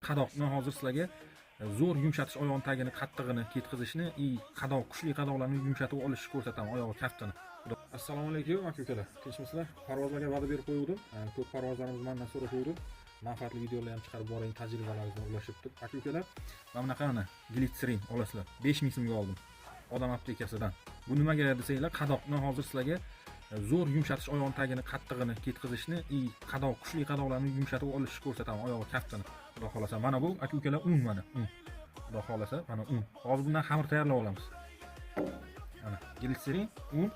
Qadoqni hozir sizlarga zo'r yumshatish, oyoqning tagini, qattig'ini ketkazishni, qadoq, kuchli qadoqlarni yumshatib olishni ko'rsataman, oyog'i kaftini. Assalomu alaykum aka-ukalar. Tinchmisizlar? Parvozlarga va'da berib qo'ydim. Ko'p parvozlarimiz mendan so'rashuvdi. Manfaatli videolar ham chiqarib boring, tajribalaringizni ulashibdi. Aka-ukalar, mana bunaqani glitserin olasizlar. 5000 so'mga oldim. Odam aptekasidan. Bu nimaga desanglar, qadoqni hozir sizlarga zo'r yumshatish, oyoqning tagini, qattig'ini ketkazishni, qadoq, kuchli qadoqlarni yumshatib olishni ko'rsataman, oyog'i kaftini. Xudo xolasa, mana bu aka-ukalar un mana. Xudo xolasa, mana un. Hozir bundan xamir tayyorlab olamiz. Mana glitserin, un.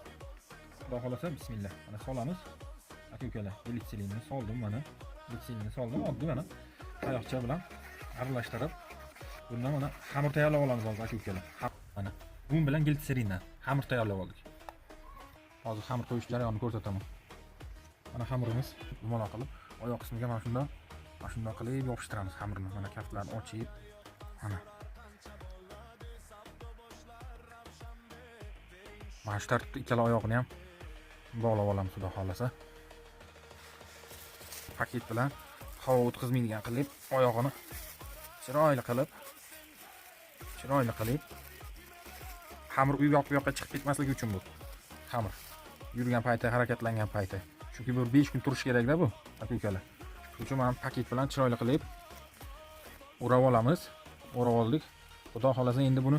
Xudo xolasa, bismillah. Mana solamiz. Aka-ukalar, glitserinni soldim mana. Glitserinni soldim, oddiy mana tayoqcha bilan aralashtirib, bundan mana xamir tayyorlab olamiz hozir aka-ukalar. Mana un bilan glitserindan xamir tayyorlab oldik. Hozir xamir qo'yish jarayonini ko'rsataman. Mana xamirimiz dumaloq qilib, oyoq qismiga mana shunday qilib yopishtiramiz xamirni. Mana kaftlarni ochib, mana. Mana shu tartibda ikkala oyoqni ham bog'lab olamiz, xudo xolasa. Paket bilan havo o'tkazmaydigan qilib, oyog'ini chiroyli qilib xamir u yoqqa chiqib ketmasligi uchun bu xamir yurgan payti, harakatlangan payti. Chunki bu 5 kun turish kerak-da bu, aka-ukalar. Shuning uchun mana paket bilan chiroyli qilib o'rab olamiz. O'rab oldik. Xudo xolasa endi buni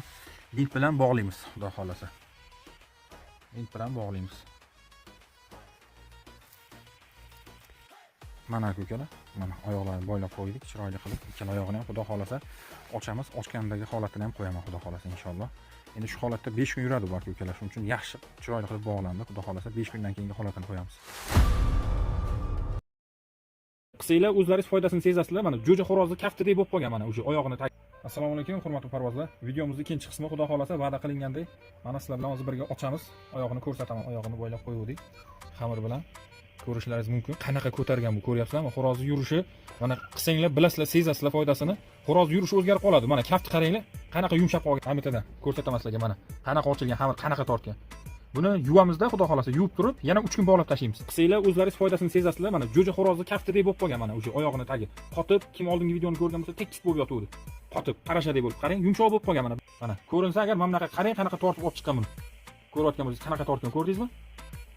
bint bilan bog'laymiz, xudo xolasa. Bint bilan bog'laymiz. Mana aka-ukalar, mana oyoqlarni boylab qo'ydik, chiroyli qilib. Ikkala oyoqni ham xudo xolasa ochamiz. Ochgandagi holatini ham qo'yaman, xudo xolasa inshaalloh. Endi shu holatda 5 kun yuradi bu aka-ukalar. Shuning uchun yaxshi chiroyli qilib bog'landi. Xudo xolasa 5 kundan keyingi holatini qo'yamiz. Qisinglar, o'zlaringiz foydasini sezasizlar. Mana jo'ja xo'rozni kaftidek bo'lib qolgan mana o'sha oyog'ini. Assalomu alaykum, hurmatli parvozlar. Videomizning ikkinchi qismi xudo xolasa va'da qilingandek mana sizlar bilan hozir birga ochamiz. Oyog'ini ko'rsataman. Oyog'ini bo'ylab qo'ydik. Xamir bilan ko'rishlaringiz mumkin. Qanaqa ko'targan bu, ko'ryapsizlarmi? Xo'rozni yurishi, mana qisinglar, bilasizlar, sezasizlar foydasini. Xo'rozni yurishi o'zgarib qoladi. Mana kaftni qaranglar, qanaqa yumshab qolgan. Hamitadan ko'rsataman sizlarga mana. Qanaqa ochilgan xamir, qanaqa tortgan. Buni yuvamizda, xudo xolasa, yuvib turib, yana 3 kun bog'lab tashlaymiz. Qisinglar, o'zlaringiz foydasini sezasizlar. Mana jo'ja xo'rozni kaftidek bo'lib qolgan mana o'sha oyog'ini tagi. Qotib, kim oldingi videoni ko'rgan bo'lsa, tekis bo'lib yotuvdi. Qotib, qarashadek bo'lib. Qarang, yumshoq bo'lib qolgan mana. Mana ko'rinsa agar mana bunaqa qarang, qanaqa tortib olib chiqqan buni. Ko'rayotgan bo'lsangiz, qanaqa tortgan ko'rdingizmi?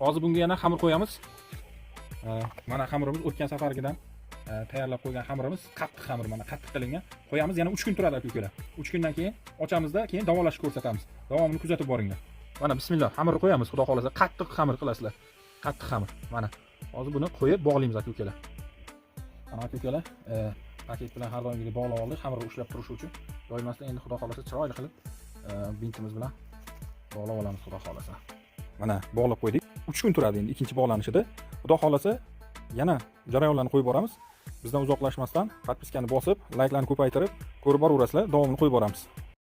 Hozir bunga yana xamir qo'yamiz. Mana xamirimiz o'tgan safargidan tayyorlab qo'ygan xamirimiz, qattiq xamir, mana qattiq qilingan. Qo'yamiz, yana 3 kun turadi aka-ukalar. 3 kundan keyin ochamizda, keyin davolashni ko'rsatamiz. Davomini kuzatib boringlar. Mana bismillah, xamirni qo'yamiz, xudo xolasa. Qattiq xamir qilasizlar. Qattiq xamir. Mana hozir buni qo'yib bog'laymiz aka-ukalar. Mana aka-ukalar, paket bilan har doimgidek bog'lab oldik, xamirni ushlab turish uchun. Yoymasdan endi xudo xolasa chiroyli qilib bintimiz bilan bog'lab olamiz, xudo xolasa. Mana bog'lab qo'ydik. 3 kun turadi endi ikkinchi bog'lanishida. Xudo xolasa yana jarayonlarni qo'yib boramiz. Bizdan uzoqlashmasdan podpiskani bosib, layklarni ko'paytirib, ko'rib boraverasizlar, davomini qo'yib boramiz.